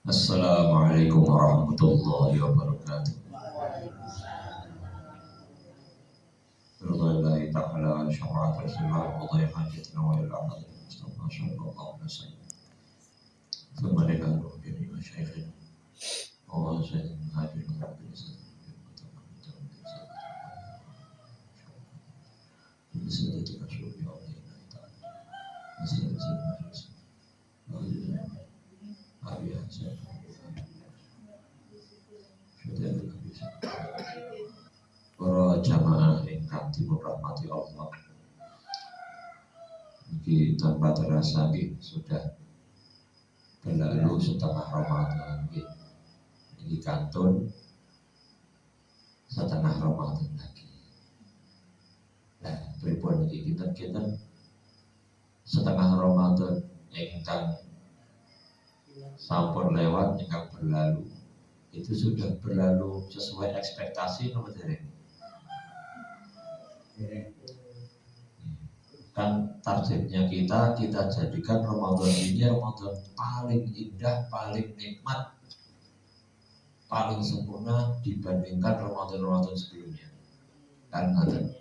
Assalamualaikum warahmatullahi wabarakatuh. Billahi ta'ala syafa'at Rasulullah wa dhaya hajatna wa ila ahad Mustafa sallallahu alaihi wasallam. Thumma lana wa jami masyayikhina wa sayyidina hadirin wa bilisana بسنة رسول الله تعالى بسنة سيدنا أبي حسن para jamaah ingkang dipun rahmati Allah, iki tanpa terasa sudah berlalu setengah Ramadan ini kantun setengah Ramadan lagi. Nah, pripun iki kita setengah Ramadan ingkang sampun lewat ingkang berlalu itu sudah berlalu sesuai ekspektasi nomor dereng. Kan targetnya kita jadikan Ramadan ini Ramadan paling indah, paling nikmat, paling sempurna dibandingkan Ramadan sebelumnya. Kan ada.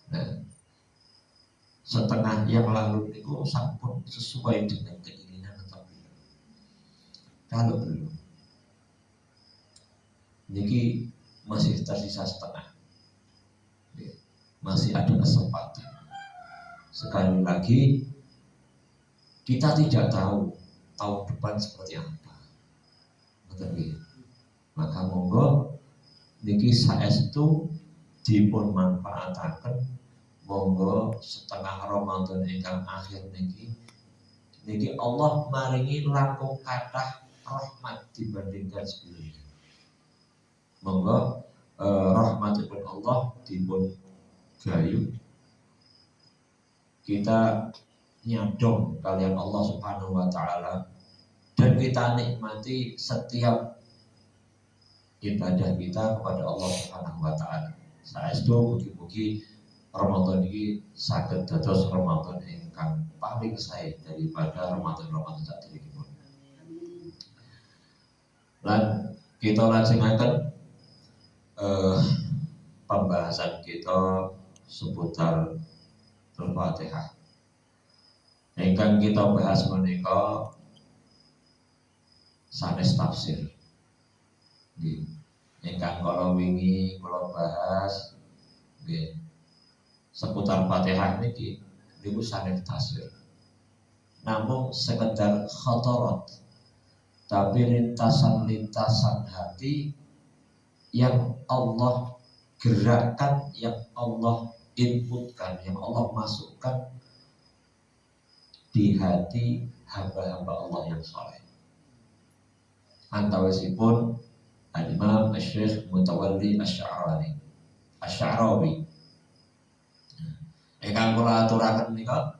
Nah, setengah yang lalu itu sampun sesuai dengan keinginan atau belum? Kalau belum, niki masih tersisa setengah, masih ada kesempatan. Sekali lagi, kita tidak tahu tahun depan seperti apa. Maka monggo niki saestu dipun manfaataken, monggo setengah Ramadan ingkang akhir niki Allah maringi langkung kathah rahmat dibandingkan sebelumnya. Monggo rahmatipun Allah dipun gayu kita nyadong kalian Allah Subhanahu wa taala dan kita nikmati setiap ibadah kita kepada Allah Subhanahu wa taala. Saestu mugi-mugi Ramadan ini saged dados Ramadan ingkang paling sae daripada Ramadan sakderengipun. Lan kita lajengaken pembahasan kita seputar Al-Fatihah. Ingkang kita bahas menika sanes tafsir. Ingkang kala wingi kula bahas nggih seputar Fatihah niki niku sanes tafsir. Namun sekedar khatarat, tapi lintasan-lintasan hati yang Allah gerakkan, yang Allah inputkan, yang Allah masukkan di hati hamba-hamba Allah yang saleh. Antawisipun Al-Imam Asy-Syaikh Mutawalli Asy-Sya'rawi. Ingkang kula aturaken menika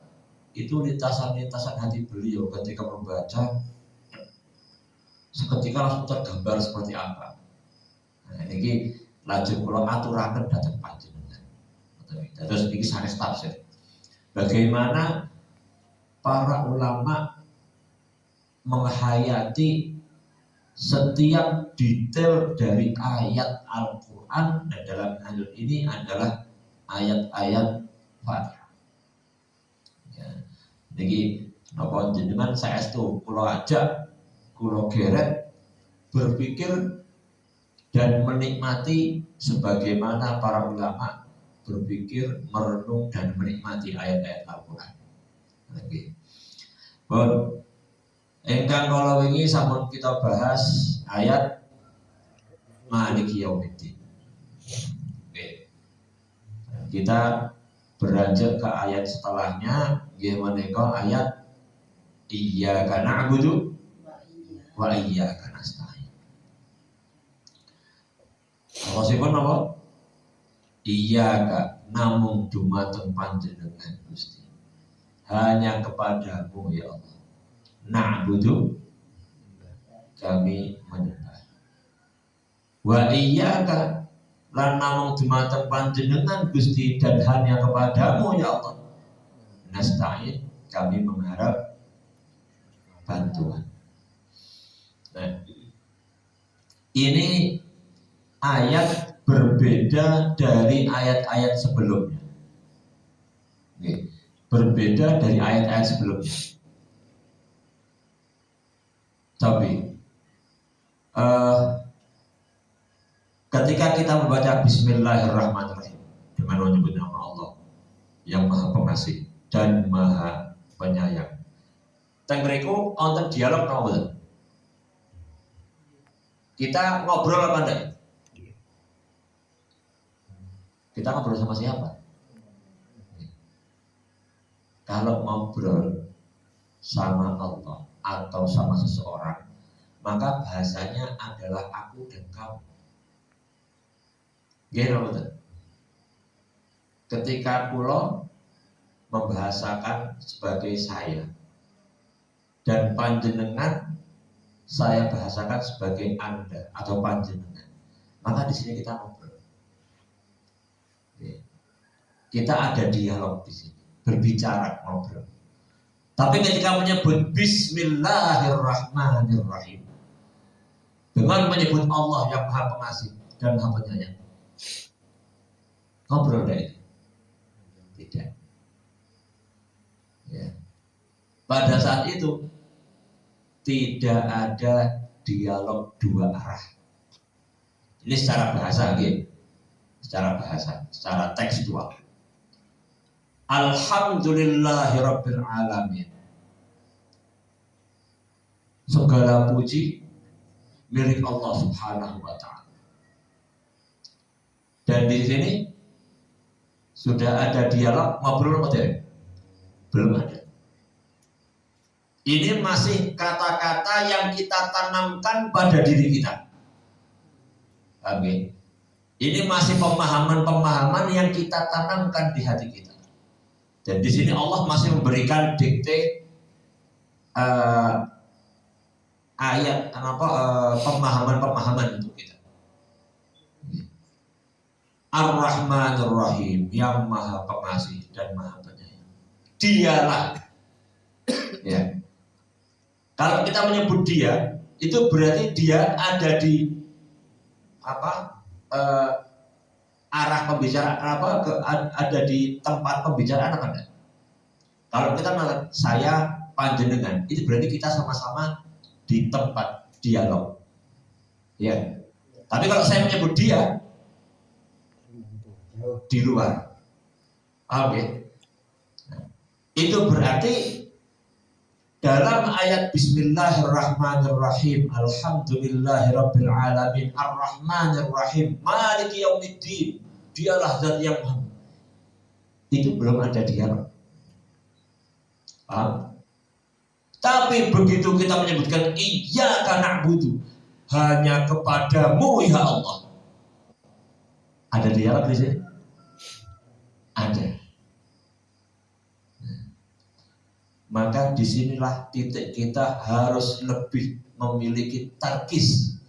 itu lintasan-lintasan hati beliau ketika membaca, seketika langsung tergambar seperti apa. Nah, ini lajeng kula aturaken dhateng panjenengan. Terus ini sanes tafsir. Bagaimana para ulama menghayati setiap detail dari ayat Al-Quran, dan dalam hal ini adalah ayat-ayat Fatihah. Ya, jadi napa jenengan saestu kula ajak, kula geret berpikir dan menikmati sebagaimana para ulama berpikir, merenung dan menikmati ayat-ayat Al-Quran. Oke. Bon, engkang kala wingi sampun kita bahas ayat Maliki Yaumiddin. Oke. Kita beranjak ke ayat setelahnya, nggih menika ayat Iyyaka na'budu wa iyyaka nasta'in. Apa sipun napa? Iyyaka namung dumateng panjenengan Gusti. Hanya kepadamu ya Allah. Na'budu, kami menyembah. Wa iyyaka lan namung dumateng panjenengan Gusti dan hanya kepadamu ya Allah. Nasta'in, kami mengharap bantuan. Nah, ini ayat berbeda dari ayat-ayat sebelumnya. Oke. Berbeda dari ayat-ayat sebelumnya. Tapi ketika kita membaca Bismillahirrahmanirrahim dengan menyebut nama Allah yang Maha Pengasih dan Maha Penyayang, tengriku wonten dialog nopo. Kita ngobrol apa enggak? Kita ngobrol sama siapa? Kalau ngobrol sama Allah atau sama seseorang, maka bahasanya adalah aku dan kamu. Gimana? Ketika kulo membahasakan sebagai saya dan panjenengan saya bahasakan sebagai Anda atau panjenengan, maka di sini kita ngobrol. Kita ada dialog di sini, berbicara, ngobrol. Tapi ketika menyebut Bismillahirrahmanirrahim, dengan menyebut Allah yang Maha Pengasih dan Maha Penyayang, ngobrol deh? Tidak. Ya. Pada saat itu tidak ada dialog dua arah. Ini secara bahasa, gitu. Secara bahasa, secara tekstual. Alhamdulillahirabbil alamin. Segala puji milik Allah Subhanahu wa taala. Dan di sini sudah ada dialog, ngobrol apa tidak? Belum ada. Ini masih kata-kata yang kita tanamkan pada diri kita. Oke. Ini masih pemahaman-pemahaman yang kita tanamkan di hati kita. Dan di sini Allah masih memberikan dikte ayat pemahaman-pemahaman untuk kita. Ar-Rahmanir-Rahim, yang Maha Pengasih dan Maha Penyayang. Dialah. Ya. Kalau kita menyebut dia, itu berarti dia ada di arah pembicaraan ada di tempat pembicaraan apa enggak? Kalau kita melihat saya panjenengan, itu berarti kita sama-sama di tempat dialog. Ya. Tapi kalau saya menyebut dia di luar, oke. Nah, itu berarti dalam ayat Bismillahirrahmanirrahim, Alhamdulillahirabbil alamin, Ar-Rahmanir-Rahim, Maliki Yaumiddin, dialah zat yang maha. Itu belum ada dialog. Tapi begitu kita menyebutkan Iyyaka na'budu, hanya kepadamu ya Allah, ada dialog di sini? Ada. Maka disinilah titik kita harus lebih memiliki tarkis,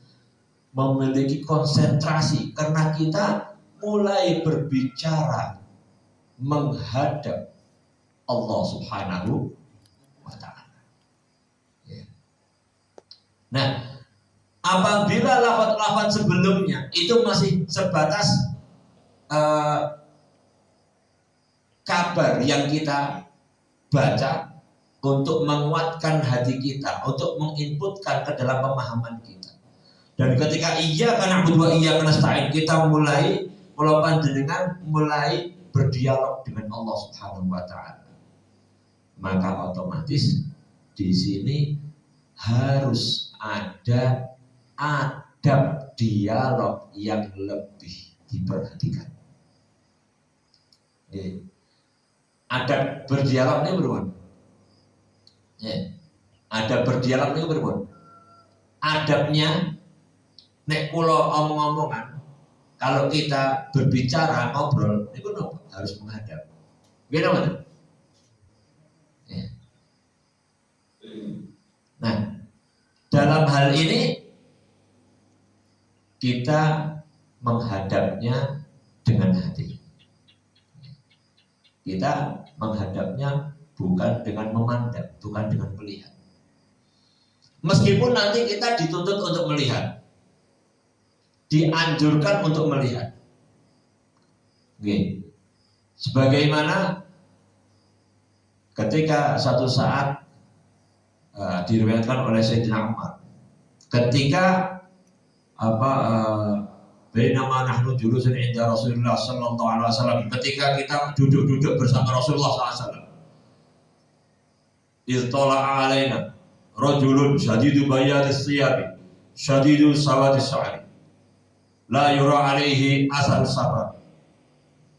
memiliki konsentrasi, karena kita mulai berbicara menghadap Allah Subhanahu wa ta'ala. Ya. Nah, apabila lafaz-lafaz sebelumnya itu masih sebatas kabar yang kita baca untuk menguatkan hati kita, untuk menginputkan ke dalam pemahaman kita. Dan ketika Iyyaka na'budu wa iyyaka nasta'in, kita mulai panjenengan mulai berdialog dengan Allah Subhanahu wa ta'ala, maka otomatis di sini harus ada adab dialog yang lebih diperhatikan. Jadi, adab berdialog ini berapa? Ya. Adab berdialog ini berapa? Adabnya nek kula omong-omongan, kalau kita berbicara ngobrol itu harus menghadap. Gimana? Ya. Nah, dalam hal ini kita menghadapnya dengan hati. Kita menghadapnya bukan dengan memandang, bukan dengan melihat. Meskipun nanti kita dituntut untuk melihat, dianjurkan untuk melihat. Oke. Sebagaimana ketika satu saat diriwayatkan oleh Sayyidina Umar, ketika bainama nahnu julusun inda Rasulullah sallallahu alaihi wasallam, ketika kita duduk-duduk bersama Rasulullah sallallahu alaihi wasallam, iztala'a alaina rajulun syadidu bayadis siyabi syadidu sawadis sya'ri la yura alaihi asar safar.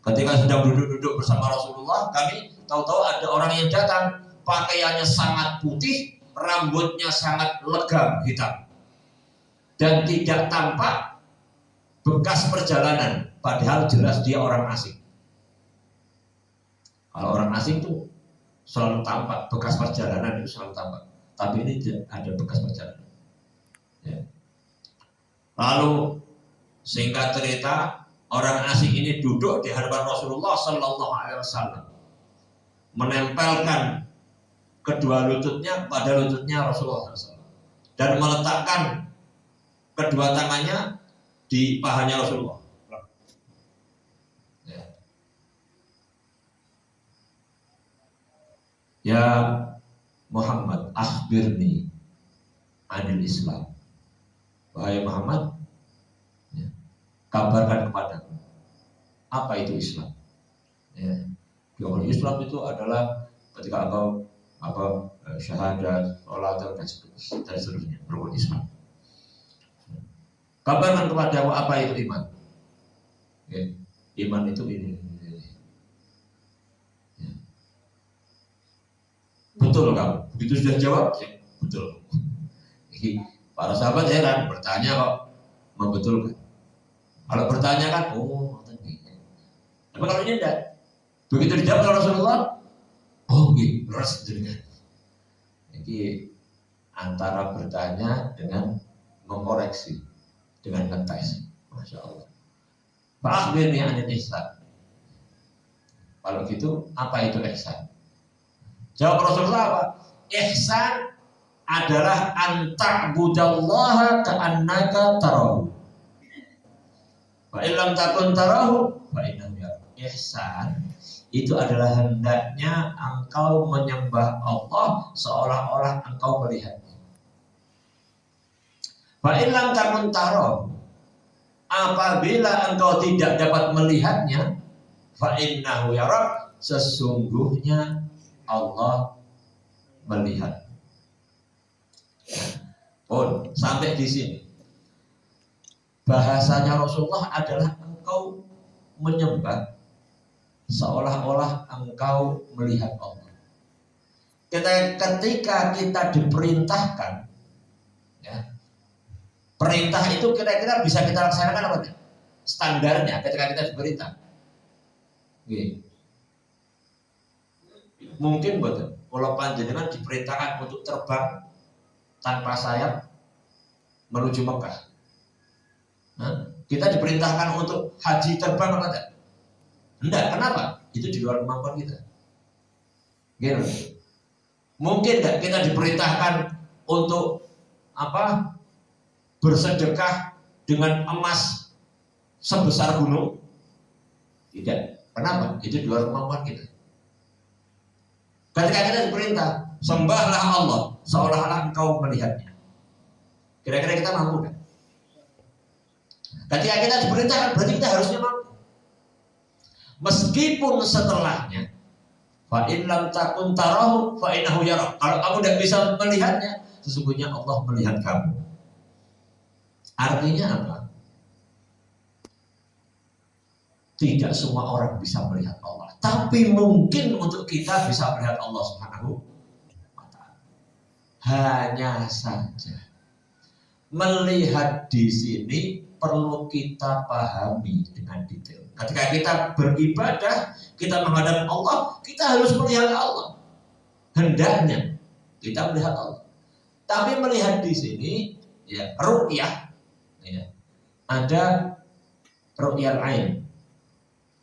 Ketika sedang duduk-duduk bersama Rasulullah, kami tahu-tahu ada orang yang datang, pakaiannya sangat putih, rambutnya sangat legam hitam, dan tidak tampak bekas perjalanan, padahal jelas dia orang asing. Kalau orang asing itu selalu tampak bekas perjalanan, itu selalu tampak, tapi ini ada bekas perjalanan. Ya. Lalu singkat cerita, orang asing ini duduk di hadapan Rasulullah Sallallahu Alaihi Wasallam, menempelkan kedua lututnya pada lututnya Rasulullah SAW, dan meletakkan kedua tangannya di pahanya Rasulullah. Ya Muhammad, akhbirni anil Islam. Wahai Muhammad, kabarkan kepadaku apa itu Islam. Ya. Islam itu adalah ketika engkau syahadat, sholat dan seterusnya, rukun Islam. Kabarkan kepadaku apa itu iman. Ya. Iman itu ini. Ya. Betul kamu. Begitu sudah jawab, ya, betul. Para sahabat heran, bertanya kok membetulkan. Kalau bertanya kan, oh, tapi kalau ini enggak. Begitu dijawab oleh Rasulullah, oh, gitu, terus jadinya. Jadi antara bertanya dengan mengoreksi, dengan ngetes, masya Allah. Pak Akhbirni anil ihsan. Kalau gitu, apa itu ihsan? Jawab Rasulullah apa? Ihsan adalah anta'budallaha ka'annaka tarahu. Fa illam takun tarahu fa innahu yarak. Ihsan itu adalah hendaknya engkau menyembah Allah seolah-olah engkau melihatnya. Fa illam takun tarahu, apabila engkau tidak dapat melihatnya, fa innahu yarak, sesungguhnya Allah melihat. Oh, sampai di sini bahasanya Rasulullah adalah engkau menyembah seolah-olah engkau melihat Allah. Ketika kita diperintahkan, ya, perintah itu kira-kira bisa kita laksanakan apa? Standarnya ketika kita diperintah. Oke. Mungkin betul. Kalau panjenengan diperintahkan untuk terbang tanpa sayap menuju Mekah, nah, kita diperintahkan untuk haji terbang apa enggak? Enggak, kenapa? Itu di luar kemampuan kita. Gitu. Mungkin enggak kita diperintahkan untuk bersedekah dengan emas sebesar gunung? Tidak. Kenapa? Itu di luar kemampuan kita. Ketika kita diperintah, sembahlah Allah seolah-olah engkau melihatnya. Kira-kira kita mampu kan? Ketika kita diperintahkan, berarti kita harusnya mampu. Meskipun setelahnya, fa in lam takun tarahu fa innahu yara. Kalau kamu tidak bisa melihatnya, sesungguhnya Allah melihat kamu. Artinya apa? Tidak semua orang bisa melihat Allah, tapi mungkin untuk kita bisa melihat Allah Subhanahu wa Ta'ala. Hanya saja melihat di sini perlu kita pahami dengan detail. Ketika kita beribadah, kita menghadap Allah, kita harus melihat Allah. Hendaknya kita melihat Allah. Tapi melihat di sini, ya, ru'yah, ya, ada ru'yal ain,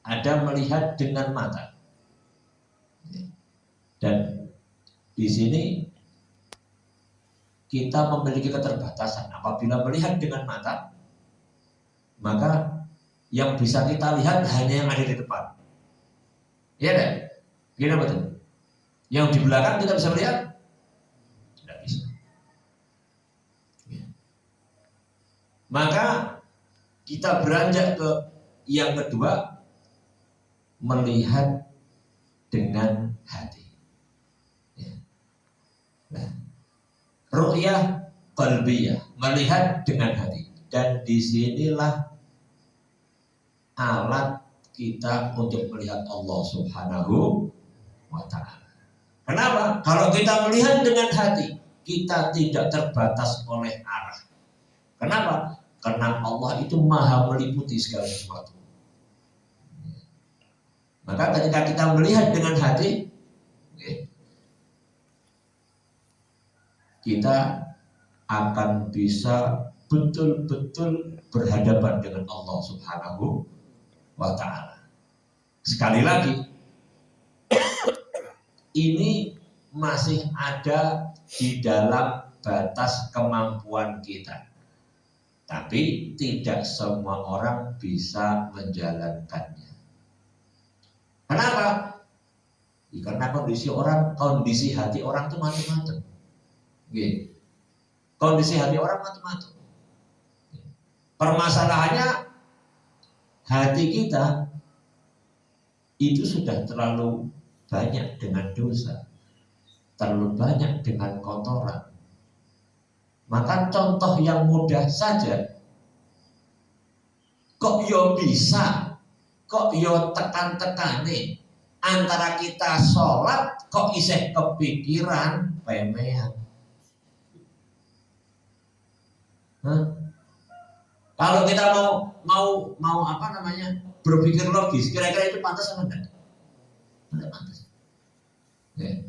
ada melihat dengan mata. Dan di sini kita memiliki keterbatasan. Apabila melihat dengan mata, maka yang bisa kita lihat hanya yang ada di depan. Iya kan? Gini betul. Yang di belakang kita bisa melihat? Tidak bisa. Ya. Maka kita beranjak ke yang kedua, melihat dengan hati. Ya. Nah, ru'yah qalbiyah, melihat dengan hati. Dan disinilah alat kita untuk melihat Allah Subhanahu wa Ta'ala. Kenapa? Kalau kita melihat dengan hati, kita tidak terbatas oleh arah. Kenapa? Karena Allah itu maha meliputi segala sesuatu. Maka ketika kita melihat dengan hati, kita akan bisa betul-betul berhadapan dengan Allah Subhanahu wa Ta'ala. Sekali lagi, ini masih ada di dalam batas kemampuan kita. Tapi tidak semua orang bisa menjalankannya. Kenapa? Ya, karena kondisi hati orang itu macam-macam. Kondisi hati orang macam-macam. Permasalahannya hati kita itu sudah terlalu banyak dengan dosa, terlalu banyak dengan kotoran. Maka contoh yang mudah saja, kok yo bisa, kok yo tekan-tekane antara kita sholat kok isih kepikiran pemean. Kalau kita mau apa namanya berpikir logis, kira-kira itu pantas apa enggak? Tidak pantas. Ya.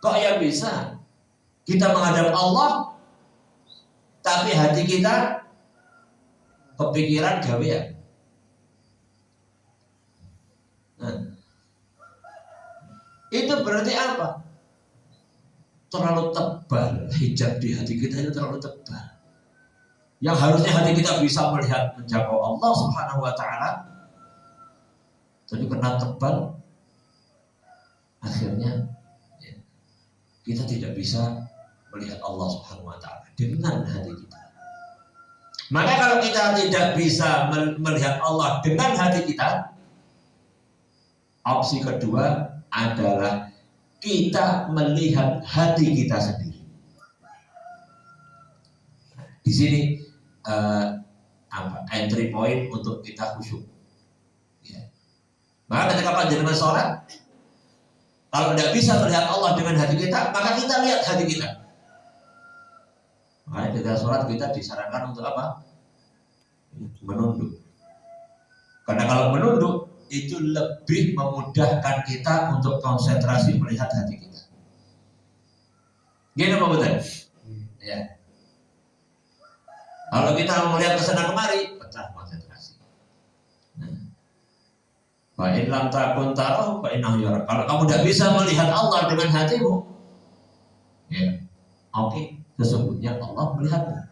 Kok ya bisa kita menghadap Allah, tapi hati kita kepikiran gawean. Nah, itu berarti apa? Terlalu tebal hijab di hati kita, itu terlalu tebal. Yang harusnya hati kita bisa melihat menjangkau Allah Subhanahu wa Ta'ala, tapi karena tebal, akhirnya ya, kita tidak bisa melihat Allah Subhanahu wa Ta'ala dengan hati kita. Maka kalau kita tidak bisa melihat Allah dengan hati kita, opsi kedua adalah kita melihat hati kita sendiri. Di sini entry point untuk kita khusyuk. Ya. Maka ketika panjenengan sholat, kalau tidak bisa melihat Allah dengan hati kita, maka kita lihat hati kita. Makanya ketika sholat kita disarankan untuk apa? Menunduk. Karena kalau menunduk itu lebih memudahkan kita untuk konsentrasi melihat hati kita. Gini Pak Betul? Ya. Kalau kita mau melihat kesana kemari, pecah konsentrasi. Fa'in lam takun tarahu fa'innahu yara. Kalau kamu tidak bisa melihat Allah dengan hatimu, ya, oke, sesungguhnya Allah melihatmu.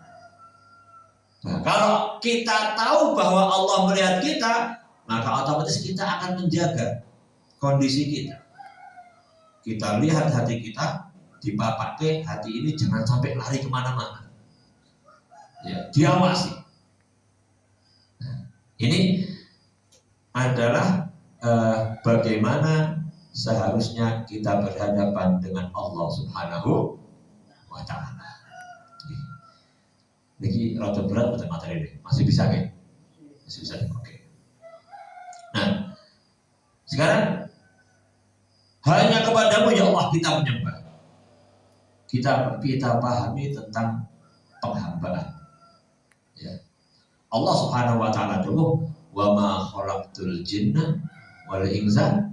Nah, kalau kita tahu bahwa Allah melihat kita, maka otomatis kita akan menjaga kondisi kita. Kita lihat hati kita, dipakai hati ini jangan sampai lari kemana-mana. Ya, diawasi. Nah, ini adalah bagaimana seharusnya kita berhadapan dengan Allah Subhanahu wa Ta'ala. Ini rada berat betul materi ini. Masih bisa kan? Masih bisa. Oke. Nah, sekarang hanya kepadamu ya Allah kita menyembah. Kita pahami tentang penghambaan. Ya. Allah Subhanahu wa Ta'ala dulu, wa ma khalaqtul jinna wal insa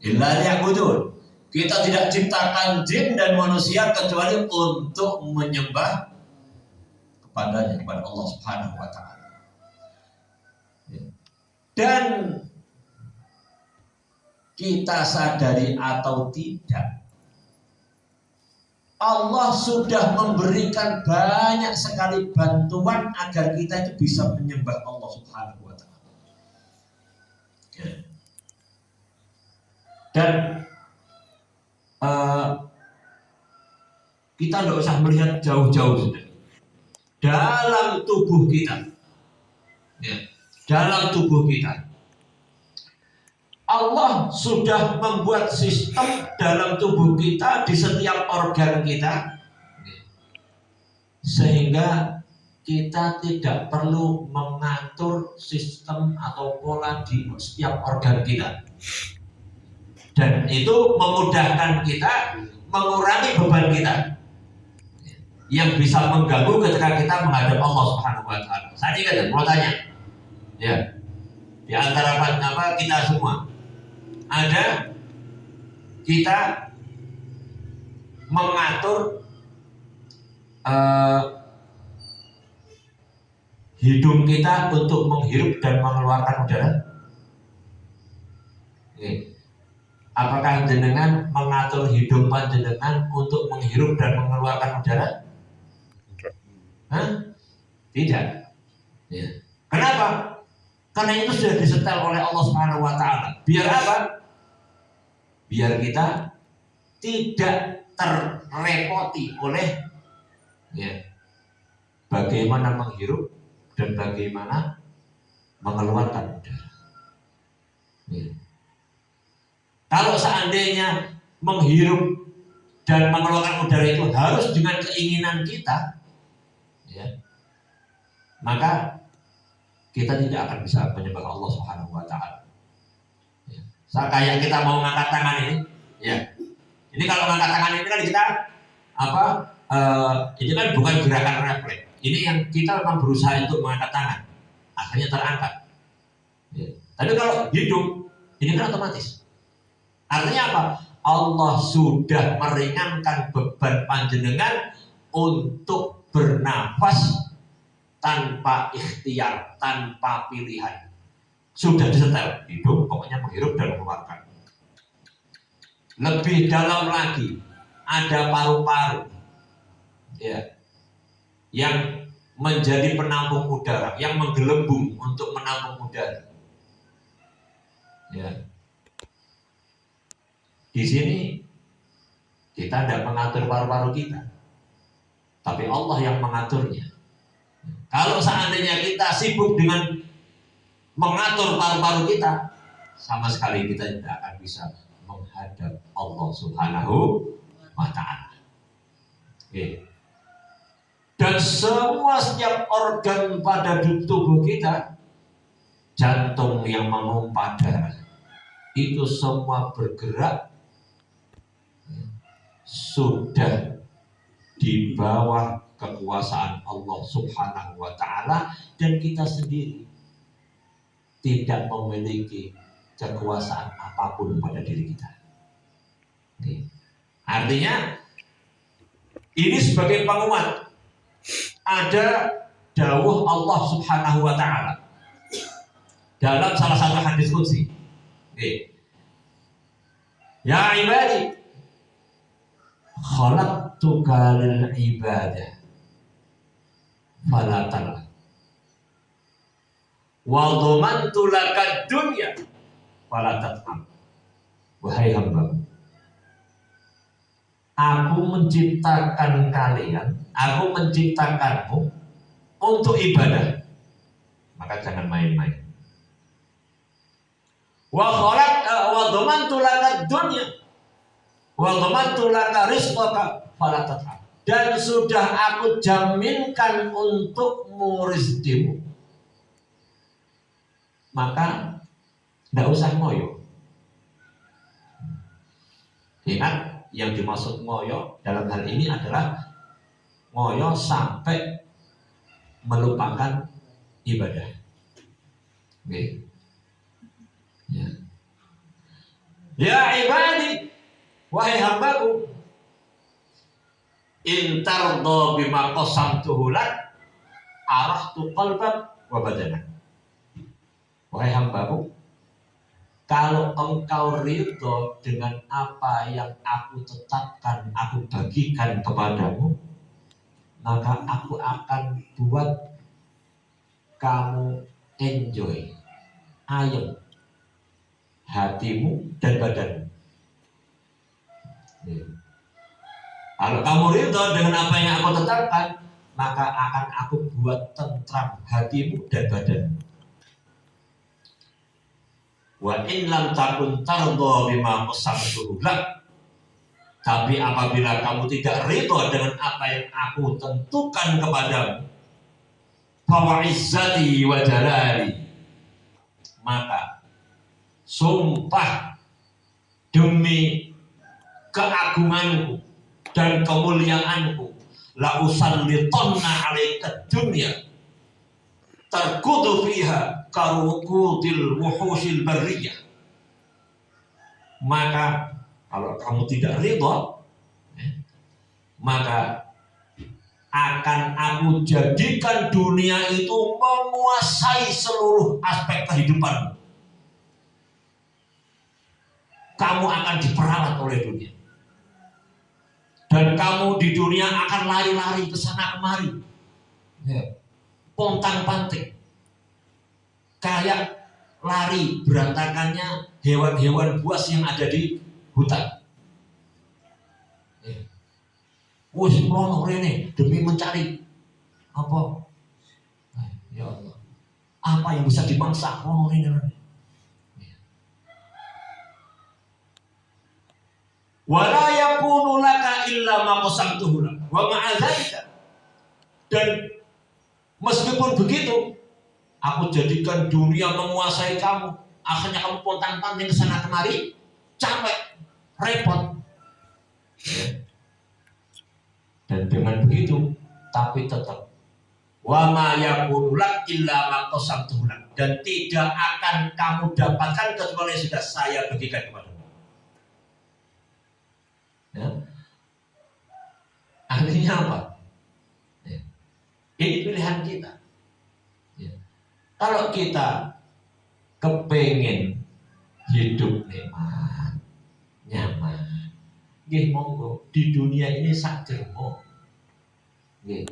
illa liya'budun. Kita tidak ciptakan jin dan manusia kecuali untuk menyembah kepadanya, kepada Allah Subhanahu wa Ta'ala. Ya. Dan kita sadari atau tidak, Allah sudah memberikan banyak sekali bantuan agar kita itu bisa menyembah Allah Subhanahu wa taala. Ya. Dan kita tidak usah melihat jauh-jauh sudah. Dalam tubuh kita, ya, dalam tubuh kita, Allah sudah membuat sistem dalam tubuh kita di setiap organ kita, sehingga kita tidak perlu mengatur sistem atau pola di setiap organ kita, dan itu memudahkan kita, mengurangi beban kita yang bisa mengganggu ketika kita menghadap Allah Subhanahu wa taala. Saya ingat, mau tanya, ya, di antara kita semua ada kita mengatur hidung kita untuk menghirup dan mengeluarkan udara. Apakah jenengan mengatur hidung panjenengan untuk menghirup dan mengeluarkan udara? Tidak. Ya. Kenapa? Karena itu sudah disetel oleh Allah Subhanahu wa taala. Biar apa? Biar kita tidak terrepoti oleh, ya, bagaimana menghirup dan bagaimana mengeluarkan udara. Ya. Kalau seandainya menghirup dan mengeluarkan udara itu harus dengan keinginan kita, ya, maka kita tidak akan bisa menyembah Allah Subhanahu wa taala. Ya. Kayak kita mau ngangkat tangan ini, ya. Ini kalau ngangkat tangan ini kan kita ini kan bukan gerakan refleks. Ini yang kita memang berusaha untuk mengangkat tangan, akhirnya terangkat. Ya. Tapi kalau hidung ini kan otomatis. Artinya apa? Allah sudah meringankan beban panjenengan untuk bernafas tanpa ikhtiar, tanpa pilihan. Sudah disetel, hidung pokoknya menghirup dan mengeluarkan. Lebih dalam lagi, ada paru-paru, ya, yang menjadi penampung udara, yang menggelembung untuk menampung udara. Ya. Di sini kita tidak mengatur paru-paru kita, tapi Allah yang mengaturnya. Kalau seandainya kita sibuk dengan mengatur paru-paru kita, sama sekali kita tidak akan bisa menghadap Allah Subhanahu wa taala. Oke. Dan setiap organ pada tubuh kita, jantung yang memompa darah, itu semua bergerak sudah di bawah kekuasaan Allah Subhanahu wa taala, dan kita sendiri tidak memiliki kekuasaan apapun pada diri kita. Oke. Artinya ini sebagai penguat, ada dawuh Allah Subhanahu wa taala dalam salah satu hadis qudsi. Oke. Ya ibadi, khalaqtuka lil ibadah fala talaq wa dhamantu lakad dunya fala tat'am. Wahai hamba, aku menciptakan kalian, aku menciptakanmu untuk ibadah, maka jangan main-main. Wa dhamantu lakad dunya wa dhamantu laka rizqaka fala tat'am. Dan sudah aku jaminkan untukmu rizkimu, maka tidak usah ngoyo. Ingat, yang dimaksud ngoyo dalam hal ini adalah ngoyo sampai melupakan ibadah. Oke. Ya. Ya ibadi, wahai hambaku, in tardo bima qasamtuhu lak arahtu qalbak wa badanak. Wahai hambaku, Kalau engkau ridho dengan apa yang aku tetapkan, aku bagikan kepadamu, maka aku akan buat kamu enjoy, ayem, hatimu dan badanmu. Kalau kamu ridho dengan apa yang aku tetapkan, maka akan aku buat tentram hatimu dan badanmu. Wa in lam takun tardha bima qasamtu lak, tapi apabila kamu tidak ridho dengan apa yang aku tentukan kepadamu, fa izzati wa jalali, maka sumpah demi keagunganku dan kemuliaanku, la usallitonna alaika dunya tarkudu fiha karukutil wuhusil barriyah. Maka kalau kamu tidak ridho, maka akan aku jadikan dunia itu menguasai seluruh aspek kehidupan. Kamu akan diperalat oleh dunia, dan kamu di dunia akan lari-lari ke sana kemari, pontang-panting, kayak lari berantakannya hewan-hewan buas yang ada di hutan. Wes rono rene demi mencari apa? Ya Allah, apa yang bisa dimangsa rono rene. Wala yakunu laka illa ma qasamtuhu lak wa ma'a dzalika, dan meskipun begitu aku jadikan dunia menguasai kamu, akhirnya kamu pontang-panting kesana kemari, capek, repot. Dan dengan begitu, tapi tetap wa ma yakunu lak illa ma qasamtuhu lak, dan tidak akan kamu dapatkan kecuali sudah saya bagikan kepadamu. Ya. Artinya apa? Ya. Ini pilihan kita. Ya. Kalau kita kepengen hidup nikmat, nyaman, nggih monggo di dunia ini sak dermo. Nggih.